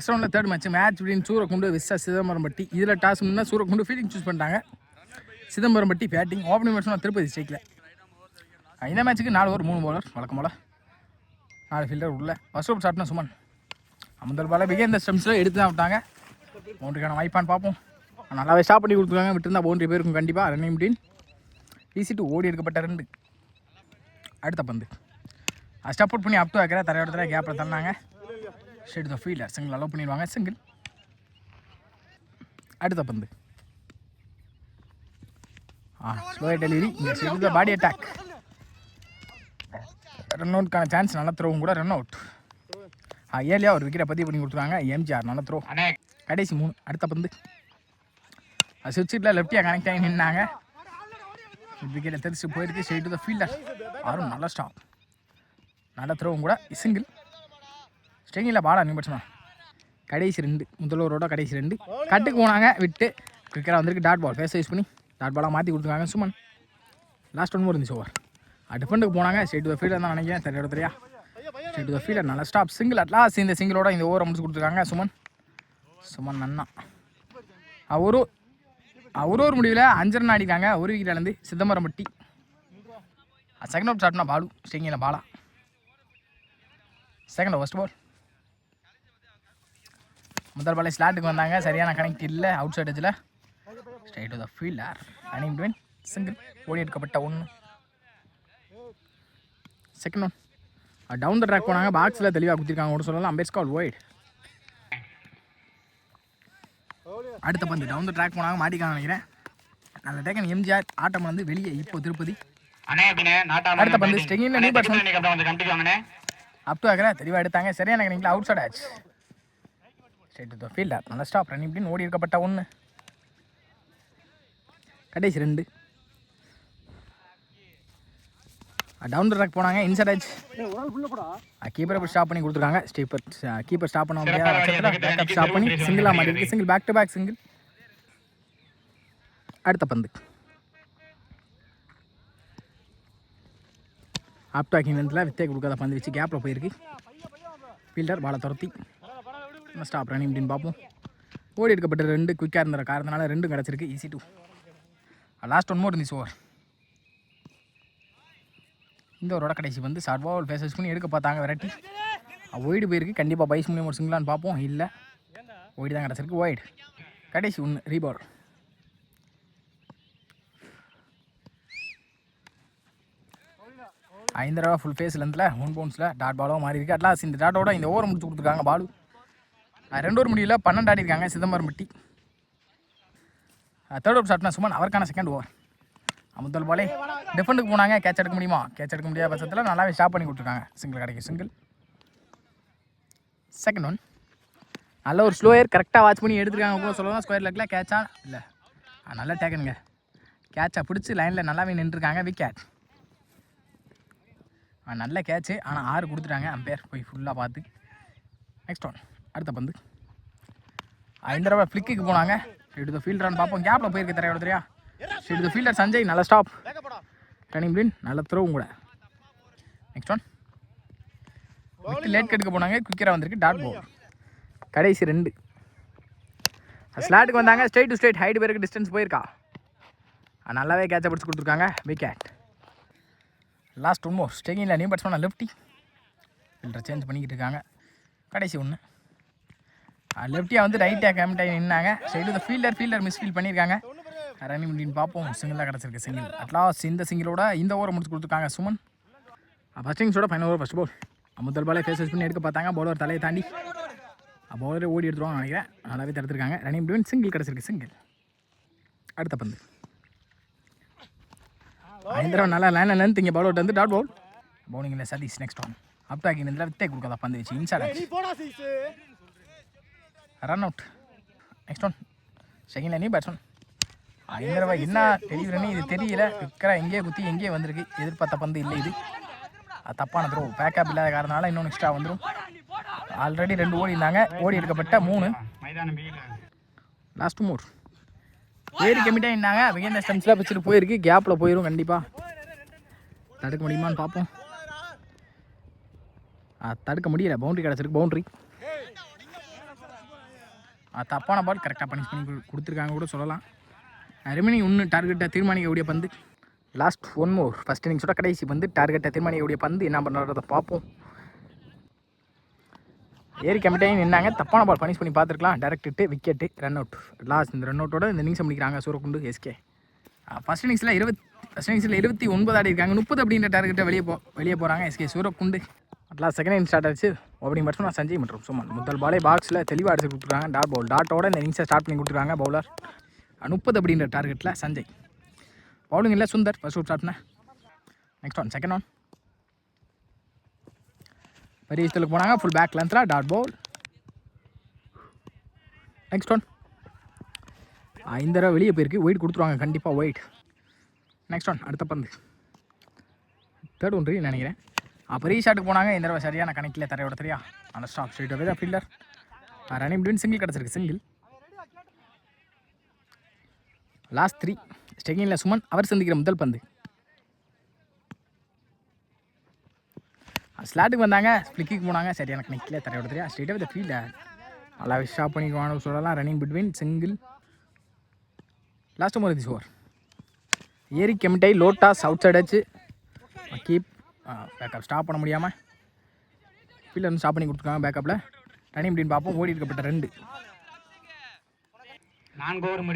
First ரவுண்டில் third match between Surakundu versus Chidambarampatti. இதில் toss முன்னா சூரக்குண்டு ஃபீல்டிங் சூஸ் பண்ணிட்டாங்க, Chidambarampatti batting. Opening batsman Tirupati ஸ்ட்ரைக்கில். இந்த மேட்ச்சுக்கு 4 ஓவர் 3 பவுலர் வழக்கம் போல் 4 ஃபீல்டர் உள்ள. ஃபர்ஸ்ட் ஓவர் ஸ்டார்ட்னா சுமன். முதல் பால பிகேந்த ஸ்டெம்ஸில் எடுத்து தான் விட்டாங்க. பவுண்டரிக்கான வாய்ப்பான்னு பார்ப்போம். நல்லாவே ஸ்டாப் பண்ணி கொடுத்துருக்காங்க. விட்டுருந்தா பவுண்டரி போயிருக்கும் கண்டிப்பாக. ரன்னிங் பிட்வீன் ஈஸி டு ஓடி எடுக்கப்பட்ட 2. அடுத்த பந்து ஸ்டப் அவுட் பண்ணி அப் டு வைக்கிற தரையோடத்தில் கேப்பில் தந்தாங்க. ஷெட் த ஃபீல்டர் சிங்கிள் அலோவ் பண்ணிடுவாங்க. சிங்கிள். அடுத்த பந்து ஸ்லோ டெலிவரி. இங்கே ஷெட் த பாடி அட்டாக். ரன் அவுட்கான சான்ஸ். நல்ல த்ரோவும் கூட. Run out. ஏர்லியாக ஒரு விக்கெட்டை பதிவு பண்ணி கொடுத்துருவாங்க. எம்ஜிஆர் நல்ல த்ரோ. கடைசி 3. அடுத்த பந்து சுவிட்சில் லெஃப்டியாக கனெக்ட் ஆகி நின்னாங்க. விக்கெட்டை தெரிச்சு போயிருக்கு. ஷெட் த ஃபீல்டர் ஆரும் நல்ல ஸ்டாப். நல்ல த்ரோவும் கூட. சிங்கிள். ஸ்ட்ரிங்கில் பாலா நிமிஷமா கடைசி 2. முதல்வரோட கடைசி 2 கட்டுக்கு போனாங்க. விட்டு குவிக்கராக வந்திருக்கு. டாட் பால் ஃபேஸ் யூஸ் பண்ணி டாட் பாலாக மாற்றி கொடுத்துருக்காங்க சுமன். லாஸ்ட் 1 more இருந்துச்சு ஓவர். டிஃபெண்டுக்கு போனாங்க. ஷெட் த ஃபீல்டர் தான் நினைக்கிறேன். தெரிய தெரியா ஷெட் த ஃபீல்டர் நல்ல ஸ்டாப். சிங்கிள். அட்லாஸ் இந்த சிங்கிளோட இந்த ஓவரை முடிச்சு கொடுத்துருக்காங்க சுமன் அண்ணா. ஒரு முடிவில் 5 ரன் ஆடிக்காங்க. 1 விக்கெட் இழந்து சிதம்பரம்பட்டி. செகண்ட் ஓவர் ஸ்டார்ட்னா பாலு ஸ்ட்ரிங்கில் பாலா. Second first ball. முதல் பாலே ஸ்லாட்டுக்கு வந்தாங்க. சரியான கனெக்ட் இல்லை. அவுட் சைட் எஜ்ஜில் straight to the fielder. Running between single. ஓடி எடுக்கப்பட்ட 1. Second one down the track போனாங்க. பாக்ஸில் தெளிவாக குத்திருக்காங்க கூட சொல்லலாம். Umpire's call wide. அடுத்த பந்து டவுன் த ட்ராக் போனாங்க. மாட்டிக்காங்க நினைக்கிறேன். நல்ல டேக்கன் எம்ஜிஆர். ஆட்டம் வந்து வெளியே இப்போ திருப்பதி. அடுத்த பந்து ஸ்ட்ரிங்கில் நியூ பேட்ஸ்மேன் அப் டு ஆகிற தெளிவாக எடுத்தாங்க. சரியான கணக்கில் அவுட் சைட் ஆச்சு. ஸ்ட்ரைட் டு த ஃபீல்டர் நல்ல ஸ்டாப். ரன்னிங் பிட்வீன் ஓடி இருக்கப்பட்ட 1. கடைசி 2. டவுன் த ட்ராக் போனாங்க. இன்சைட் ஆச்சு. கீப்பரை போய் ஸ்டாப் பண்ணி கொடுத்துருக்காங்க. கீப்பர் ஸ்டாப் பண்ண முடியாது. ஸ்டாப் பண்ணி சிங்கிளாக மாட்டிருக்கு. Single. Back to back single. அடுத்த பந்து ஆப்டாக்கிங் நேரத்தில் வித்தே கொடுக்காத பந்து வச்சு கேப்பில் போயிருக்கு. ஃபீல்டர் பாலை துரத்தி ஸ்டாப். ரன்னிங் அப்படின்னு பார்ப்போம். ஓடி எடுக்கப்பட்ட 2 குயிக்காக இருந்த காரணத்தினால 2 கிடச்சிருக்கு. ஈஸி 2. லாஸ்ட் 1 more இருந்துச்சு ஓவர். இந்த ஓவரோட கடைசி வந்து ஷார்ட் பால் ஃபேஸ் பண்ணி எடுக்க பார்த்தாங்க. வெரைட்டி ஒய்டு போயிருக்கு. கண்டிப்பாக பைஸ் முடியும் ஒரு சிங்கிளான்னு பார்ப்போம். இல்லை, ஒய்டு தான் கிடச்சிருக்கு. ஒய்டு. கடைசி 1 ரீபால். ஐந்து ரூபா ஃபுல் ஃபேஸ் லென்த்தில் 1 பவுன்ஸில் டாட் பாலாக மாறி இருக்குது. அட்லாஸ் இந்த டாட்டோட இந்த ஓவரை முடிச்சு கொடுத்துருக்காங்க பாலு. 2 ஓவர் முடியல 12 ஆடிருக்காங்க சிதம்பரம்பட்டி. தேர்ட் ஓவர் ஸ்டார்ட்னா சுமன். அவருக்கான செகண்ட் ஓவர். முதல் பாலே டிஃபெண்டுக்கு போனாங்க. கேட்ச் எடுக்க முடியுமா? கேட்ச் எடுக்க முடியாத பட்சத்தில் நல்லாவே ஸ்டாப் பண்ணி கொடுத்துருக்காங்க. சிங்கிள் கிடைக்கும். சிங்கிள். செகண்ட் ஒன் நல்ல ஒரு ஸ்லோயர் கரெக்டாக வாட்ச் பண்ணி எடுத்துருக்காங்க கூட சொல்லலாம். ஸ்கொயர் லெக்கில் கேட்சா இல்லை நல்லா டேக்கனுங்க. கேட்சை பிடிச்சி லைனில் நல்லாவே நின்றுருக்காங்க. விக்கெட். நல்ல கேட்சு. ஆனால் 6 கொடுத்துட்டாங்க. அம்பேர் போய் ஃபுல்லாக பார்த்து. நெக்ஸ்ட் ஒன் அடுத்த பந்து 5 ரூபா ஃப்ளிக்கு போனாங்க. ஷெட் த ஃபீல்டரான்னு பார்ப்போம். கேப்பில் போயிருக்கு. தரையோட தெரியா ஷெட் த ஃபீல்டர் சஞ்சய் நல்ல ஸ்டாப். ரன்னிங் பிளின் நல்ல த்ரோவும் கூட. நெக்ஸ்ட் ஒன் லேட் கெடுக்க போனாங்க. குயிக்கராக வந்திருக்கு. Dot ball. கடைசி 2. ஸ்லாட்டுக்கு வந்தாங்க. ஸ்ட்ரைட் டு ஸ்ட்ரைட் ஹைட் பேருக்கு டிஸ்டன்ஸ் போயிருக்கா. நல்லாவே கேட்சை பிடிச்சி கொடுத்துருக்காங்க. விக்கெட். Last 1 more. ஸ்டேகிங்கில் new batsman lefty. Fielder change பண்ணிக்கிட்டு இருக்காங்க. கடைசி 1 லெஃப்டியாக வந்து ரைட்டாக கேம்டாகி நின்னாங்க. சைடு ஃபீல்டர் மிஸ் ஃபீல் பண்ணியிருக்காங்க. ரன்னிங் அப்படின்னு பார்ப்போம். சிங்கிளாக கிடச்சிருக்கு. சிங்கிள். அட்லாஸ்ட் இந்த சிங்கிளோட இந்த ஓவரை முடிச்சு கொடுத்துருக்காங்க சுமன். ஃபர்ஸ்ட் இன்னிங்ஸோட ஃபைனல் ஓவர் ஃபர்ஸ்ட் பால். முதல் பாலே ஃபேஸ் பண்ணி எடுக்க பார்த்தாங்க. பவுலர் தலையை தாண்டி பவுலரை ஓடி எடுத்துருவாங்க நினைக்கிறேன். நல்லாவே தடுத்துருக்காங்க. ரன்னிங் பிட்வீன் சிங்கிள் கிடச்சிருக்கு. சிங்கிள். அடுத்த பந்து 5 ரூபா நல்லா லைனில் லென்த். இங்கே பவுலர் வந்து டாட் பால். பவுலிங்கில் சதீஷ். நெக்ஸ்ட் ஒன் அப்டாக்கிங் இதில் வித்தே கொடுக்காத பந்து வச்சு இன்சைட் ஆச்சு. Run out. Next one second new batsman. 5 ரூபா என்ன டெலிவரின்னு இது தெரியல. விக்கரா எங்கேயே குத்தி எங்கேயே வந்திருக்கு. எதிர்பார்த்த பந்து இல்லை. இது தப்பான த்ரோ. பேக்கப் இல்லாத காரணனால இன்னொன்று எக்ஸ்ட்ரா வந்துடும். ஆல்ரெடி 2 ஓடி இருந்தாங்க. ஓடி எடுக்கப்பட்ட 3. Last 2 more. ஏறி கம்மிட்டாக இருந்தாங்க. விகேந்த ஸ்டம்ஸில் வச்சுட்டு போயிருக்கு. கேப்பில் போயிடும் கண்டிப்பாக. தடுக்க முடியுமான்னு பார்ப்போம். தடுக்க முடியல. பவுண்ட்ரி கிடச்சிருக்கு. பவுண்ட்ரி. தப்பான பால் கரெக்டாக பனிஷ் பண்ணி கொடுத்துருக்காங்க கூட சொல்லலாம். ரிமைனிங் இன்னும் டார்கெட்டை தீர்மானிக்கக்கூடிய பந்து. லாஸ்ட் ஒன் மோர். ஃபஸ்ட் இன்னிங்ஸோட கடைசி பந்து. டார்கெட்டை தீர்மானிக்கக்கூடிய பந்து என்ன பண்ணுறதை பார்ப்போம். ஏரி கமிட்டையும் நின்னாங்க. தப்பான பால் பனிஷ் பண்ணி பார்த்துருக்கலாம். Direct hit, wicket, run out. Last இந்த ரன் அவுட்டோட இந்த இன்னிங்ஸை முடிக்கிறாங்க சூரக்குண்டு எஸ்கே. ஃபஸ்ட் இன்னிங்ஸில் 29 ஆடி இருக்காங்க. 30 அப்படின்ற டார்கெட்டை வெளியே போகிறாங்க SK Soorakundu. Last second inning start ஆச்சு. ஓப்பனிங் பேட்ஸ்மேன் சஞ்சய் மற்றும் சுமன். முதல் பாலே பாக்ஸில் தெளிவாக அடிச்சு கொடுத்துருக்காங்க. Dot ball. டாட்டோட இந்த இன்னிங்ஸை ஸ்டார்ட் பண்ணி கொடுத்துருக்காங்க பவுலர். 30 அப்படின்ற டார்கெட்டில் சஞ்சய். பவுலிங் இல்லை சுந்தர் ஃபர்ஸ்ட் அவுட் ஸ்டார்ட்னா. Next one second one. பெரிய இஷ்டத்துக்கு போனாங்க. ஃபுல் பேக் லென்த்தில் டாட் பால். Next one. இந்த தடவை வெளியே போயிருக்கு. ஒயிட் கொடுத்துருவாங்க கண்டிப்பாக ஒயிட். நெக்ஸ்ட் ஒன் அடுத்த பந்து. தேர்ட் ஒன் நினைக்கிறேன். பெரிய ஷாட்டுக்கு போனாங்க. இந்த தடவை சரியான கணக்கில் தரையோட தெரியா. அந்த ஸ்டாப் ஸ்ட்ரைட் அவே தான் ஃபீல்டர். ரன்னிங் பிட்வீன் சிங்கிள் கிடச்சிருக்கு. சிங்கிள். லாஸ்ட் 3. ஸ்டெகினில் சுமன் அவர் சந்திக்கிற முதல் பந்து. ஸ்லாட்டுக்கு வந்தாங்க. ஃப்ளிக்கிக்கு போனாங்க. சரியான கணக்கில் தரையோட தெரியா. Straight away the fielder. நல்லா ஸ்டாப் பண்ணிக்குவானு சொல்லலாம். Running between single. Last over this over. ஏரி கெமிட்டை லோட்டாஸ் அவுட் சைட் ஆச்சு. கீப் பேக்கப் ஸ்டாப் பண்ண முடியாமல் ஃபீல்டர் வந்து ஸ்டாப் பண்ணி கொடுத்துருக்காங்க பேக்கப்பில். ரன்னிங் அப்படின்னு பார்ப்போம். ஓடி இருக்கப்பட்ட 2.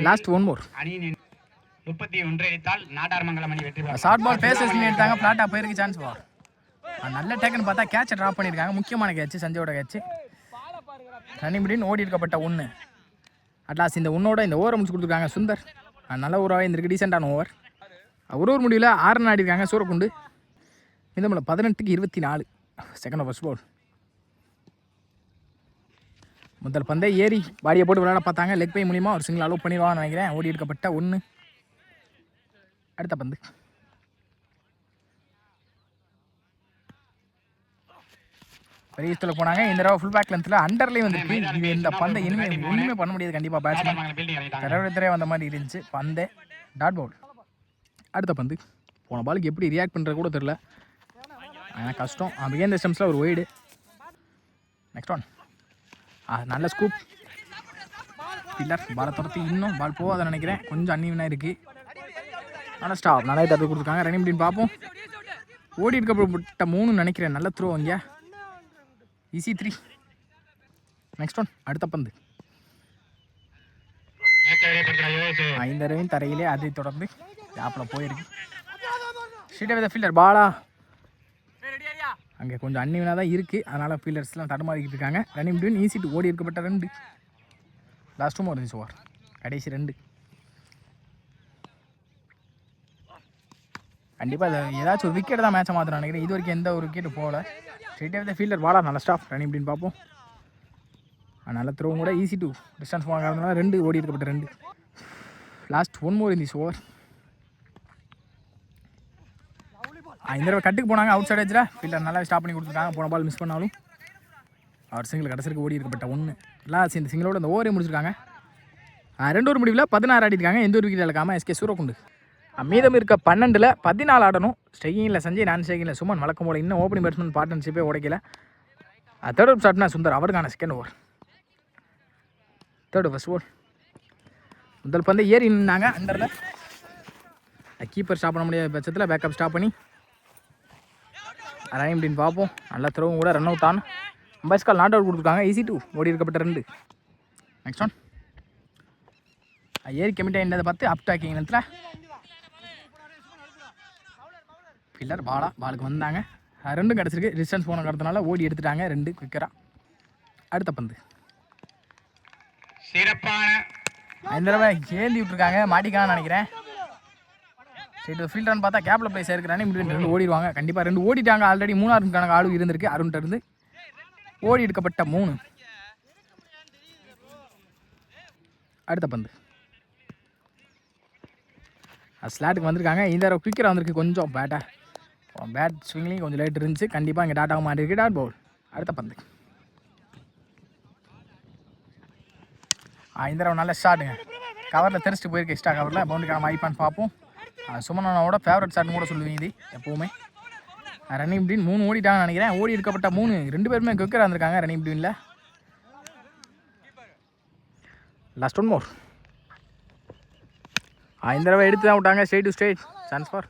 லாஸ்ட் ஒன் மோர். 31 எடுத்தால் நாடார்மங்கலம் அணி வெற்றி பெறும். ஷார்ட் பால் ஃபேஸஸ் எடுத்தாங்க. ஃப்ளாட்டாக போயிருக்கு சான்ஸ் வா. நல்ல டேக்குன்னு பார்த்தா கேட்சை ட்ராப் பண்ணியிருக்காங்க. முக்கியமான கேட்ச் சஞ்சயோட கேட்ச். ரன்னிங் அப்படின்னு ஓடி இருக்கப்பட்ட 1. அட்லாஸ்ட் இந்த ஒன்னோட இந்த ஓவரை முடிச்சு கொடுத்துருக்காங்க சுந்தர். நல்ல ஓவராக இருந்திருக்கு. டீசெண்டான ஓவர். ஒரு முடிவில் 6 ரன் ஆடிருக்காங்க சூரக்குண்டு. இந்த மேலே 18க்கு 24. Second first ball. முதல் பந்தை ஏறி பாடியை போட்டு விளையாட பார்த்தாங்க. லெக் பை மூலிமா ஒரு சிங்கிள் அலோவ் பண்ணிடுவான்னு நினைக்கிறேன். ஓடி எடுக்கப்பட்ட 1. அடுத்த பந்து. பெரிய இஷ்டத்தில் போனாங்க. இந்த தடவை ஃபுல் பேக் லென்த்தில் அண்டர்லேயும் வந்துருக்கு. இது இந்த பந்தை ஒன்றுமே பண்ண முடியாது கண்டிப்பாக. பேட்ஸ்மேன் தடவை வந்த மாதிரி இருந்துச்சு பந்தை. Dot ball. அடுத்த பந்து. போன பாலுக்கு எப்படி ரியாக்ட் பண்ணுறது கூட தெரில. ஆனால் கஷ்டம். பிகேன் தி ஸ்டம்ஸில் ஒரு ஒய்டு. Next one. நல்ல ஸ்கூப். பில்லர் பாலை துரத்தி இன்னும் பால் போகாத நினைக்கிறேன். கொஞ்சம் அன்னிவனாக இருக்குது. நல்லா ஸ்டாப். நல்லா தப்பு கொடுத்துருக்காங்க. ரன்னிங் அப்படின்னு பார்ப்போம். ஓடி இருக்கப்பட்ட 3 நினைக்கிறேன். நல்ல த்ரோ இங்கே. ஈஸி 3. Next one. அடுத்த பந்து. 5 ரன் தரையிலே. அதை தொடர்ந்து கேப்பில் போயிருக்கு. Straight away the fielder. Bala அங்கே கொஞ்சம் அன்னிவனாக தான் இருக்குது. அதனால் ஃபீல்டர்ஸ்லாம் தடுமாறிக்கிட்டு இருக்காங்க. ரன்னிங் பிட்வீன் ஈஸி டு ஓடி இருக்கப்பட்ட 2. லாஸ்ட் ஓவர் இருந்துச்சு ஓவர். கடைசி 2. கண்டிப்பாக அதை ஏதாச்சும் ஒரு விக்கெட் தான் மேட்சை மாற்றணும் நினைக்கிறேன். இது வரைக்கும் எந்த ஒரு விக்கெட்டு போகல. Straight away the fielder. Bala நல்ல ஸ்டாப். ரன்னிங் பிட்வீன் பார்ப்போம். நல்ல த்ரோவும் கூட. ஈஸி டு டிஸ்டன்ஸ் போனாங்க. 2 ஓடி இருக்கப்பட்ட 2. லாஸ்ட் ஒன் மோர் இருந்துச்சு ஓவர். இந்த தடவை கட்டுக்கு போனாங்க. அவுட் சைட் ஏஜில் ஃபீல்டர் நல்லா ஸ்டாப் பண்ணி கொடுத்துருக்காங்க. போன பால் மிஸ் பண்ணாலும் அவர் சிங்கிள் கடைசிக்கு ஓடி இருக்கப்பட்ட 1. லாஸ்ட் இந்த சிங்கிளோட அந்த ஓவரே முடிச்சிருக்காங்க. 2 ஓவர் முடிவில் 16 ஆடிருக்காங்க. எந்த ஒரு விக்கெட் இழக்காமல் எஸ்கே சூரக்குண்டு. மீதம் இருக்க 12ல் 14 ஆடணும். ஸ்ட்ரைக்கிங்கில் சஞ்சய், நான் ஸ்ட்ரைக்கிங்கில் சுமன். வழக்கம் போல் இன்னும் ஓப்பனிங் பேட்ஸ்மேன் பார்ட்னர்ஷிப்பே உடைக்கல. தேர்ட் ஓவர் ஸ்டார்ட்னா சுந்தர். அவருக்கான second over. Third first over. முதல் பந்தை ஏறி நின்னாங்க. அண்டரில் கீப்பர் ஸ்டாப் பண்ண முடியாத பட்சத்தில் பேக்கப் ஸ்டாப் பண்ணி ரன்னிங் அப்படின்னு பார்ப்போம். நல்லா த்ரோவும் கூட. Run out on. Umpire's call not out கொடுத்துருக்காங்க. ஈஸி 2 ஓடி இருக்கப்பட்ட 2. Next one. ஏரி கமிட்டை பார்த்து அப் டாக்கிங் நேரத்தில் ஃபீல்டர் பாலுக்கு வந்தாங்க. 2 கிடச்சிருக்கு. டிஸ்டன்ஸ் போன கடத்தினால ஓடி எடுத்துட்டாங்க 2 குவிக்கராக. அடுத்த பந்து. சிறப்பான இந்த தடவை ஏந்தி விட்டுருக்காங்க. மாட்டிக்கான்னு நினைக்கிறேன். சரி ஃபீல்டர்னு பார்த்தா கேப்பில் பிளேஸ் இருக்கிறானே. 2 ஓடிடுவாங்க கண்டிப்பாக. 2 ஓடிட்டாங்க ஆல்ரெடி. 3ஆவது கணக்கு ஆளு இருந்திருக்கு. அருண்கிட்ட இருந்து ஓடி எடுக்கப்பட்ட 3. அடுத்த பந்து. ஸ்லாட்டுக்கு வந்திருக்காங்க. இந்த தடவை குவிக்கராக வந்திருக்கு. கொஞ்சம் பேட் ஸ்விங்லேயும் கொஞ்சம் லேட் இருந்துச்சு. கண்டிப்பாக இங்கே டாட்டாக மாறி இருக்கு. Dot ball. அடுத்த பந்து. இந்த தடவை நல்ல ஷாட்டுங்க. கவரில் தெரிச்சிட்டு போயிருக்கு. எக்ஸ்ட்ரா கவரில் பவுண்டரிக்கான வாய்ப்பான்னு பார்ப்போம். சுமனோட ஃபேவரட் ஷாட்னு கூட சொல்லுவீங்க இது எப்போவுமே. ரன்னிங் பிட்வீன் 3 ஓடிட்டாங்கன்னு நினைக்கிறேன். ஓடி எடுக்கப்பட்ட 3. 2 பேருமே குவிக்கராக இருந்திருக்காங்க ரன்னிங் பிட்வீனில். Last one more. இந்த தடவை எடுத்து தான் விட்டாங்க. Straight to straight chance for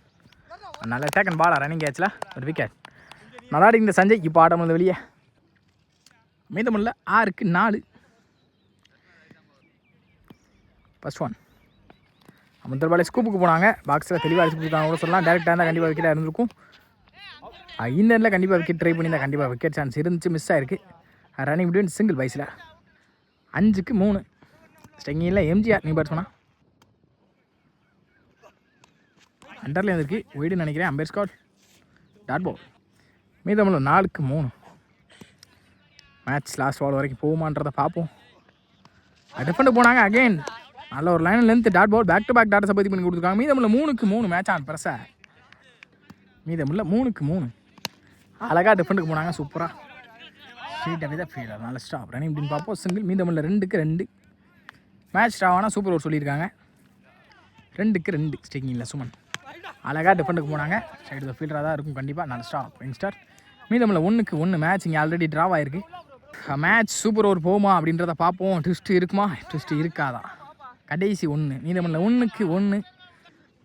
நல்ல டேக்கன் பாலா ரன்னிங் கேட்சில் ஒரு விக்கெட். நல்லா இந்த சஞ்சய் இப்போ ஆட்டம் வந்து வெளியே. மீதமுள்ள 6க்கு 4. ஃபர்ஸ்ட் ஒன் முதல் பாலே ஸ்கூப்புக்கு போனாங்க. பாக்ஸில் தெளிவாக அடிச்சு கொடுத்தாங்க கூட சொல்லலாம். டேரெக்டாக இருந்தால் கண்டிப்பாக விக்கெட்டாக இருந்திருக்கும். இந்த இடத்துல கண்டிப்பாக விக்கெட் ட்ரை பண்ணி தான் கண்டிப்பாக விக்கெட் சான்ஸ் இருந்துச்சு. மிஸ் ஆயிருக்கு. ரன்னிங் பிட்வீன் சிங்கிள் பைஸில் 5க்கு 3. ஸ்டெங்கியில் எம்ஜிஆர் நீ பேட் சொன்னா அண்டர்லேயே வந்துருக்கு. ஒய்டுன்னு நினைக்கிறேன். அம்பேர் ஸ்காட் டாட் பால். மீதமுள்ள 4க்கு 3. மேட்ச் லாஸ்ட் பால் வரைக்கும் போகுமான்றதை பார்ப்போம். டிஃபெண்ட் போனாங்க அகெயின். நல்ல ஒரு line length dot ball. Back to back டாட்டை சப்பத்தி பண்ணி கொடுத்துருக்காங்க. மீதமுள்ள 3க்கு 3 மேட்ச் ஆன் பிரசா. மீதமுள்ள 3க்கு 3. அழகாக டிஃபெண்ட்டுக்கு போனாங்க. சூப்பராக ஸ்ட்ரீட்டாக தான் ஃபீல். நல்ல ஸ்டாப் ரன்னிங் அப்படின்னு பார்ப்போம். சிங்கிள். மீதமுள்ள 2க்கு 2. மேட்ச் ஸ்டாவானா சூப்பர் ஓவர் சொல்லியிருக்காங்க. 2க்கு 2 ஸ்டேக்கிங் இல்லை சுமன். அழகாக டிஃபெண்ட்டுக்கு போனாங்க. சைடு ஃபீல்டராக தான் இருக்கும் கண்டிப்பாக. நல்ல ஸ்டாப் யங்ஸ்டர். மீதமுள்ள 1க்கு 1 மேட்ச் இங்கே ஆல்ரெடி ட்ராவ் ஆயிருக்கு. மேட்ச் சூப்பர் ஓவர் போகுமா அப்படின்றத பார்ப்போம். ட்விஸ்ட் இருக்குமா ட்விஸ்ட் இருக்காதா? கடைசி 1. மீதமுள்ள 1க்கு 1.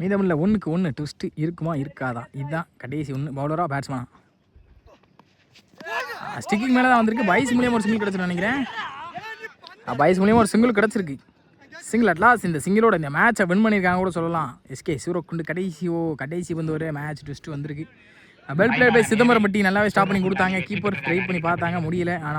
மீதமுள்ள 1க்கு 1 ட்விஸ்ட் இருக்குமா இருக்காதா? இதுதான் கடைசி 1. பவுலராக பேட்ஸ்மேனா? ஸ்டிக்கிங் மேலே தான் வந்திருக்கு. பைஸ் மூலியமாக ஒரு சிங்கிள் கிடச்சிருக்கு நினைக்கிறேன். பைஸ் மூலியமாக ஒரு சிங்கிள் கிடச்சிருக்கு. சிங்கிள் அட்லாஸ் இந்த சிங்கிளோட இந்த மேட்சை வின் பண்ணியிருக்காங்க கூட சொல்லலாம். எஸ்கே சூரக்குண்டு கடைசி வந்து ஒரு மேட்ச் ட்விஸ்ட் வந்திருக்கு. வெல் பிளேட் பை சிதம்பரம் பட்டி நல்லாவே ஸ்டாப் பண்ணி கொடுத்தாங்க. கீப்பர் ட்ரை பண்ணி பார்த்தாங்க முடியல. ஆனால்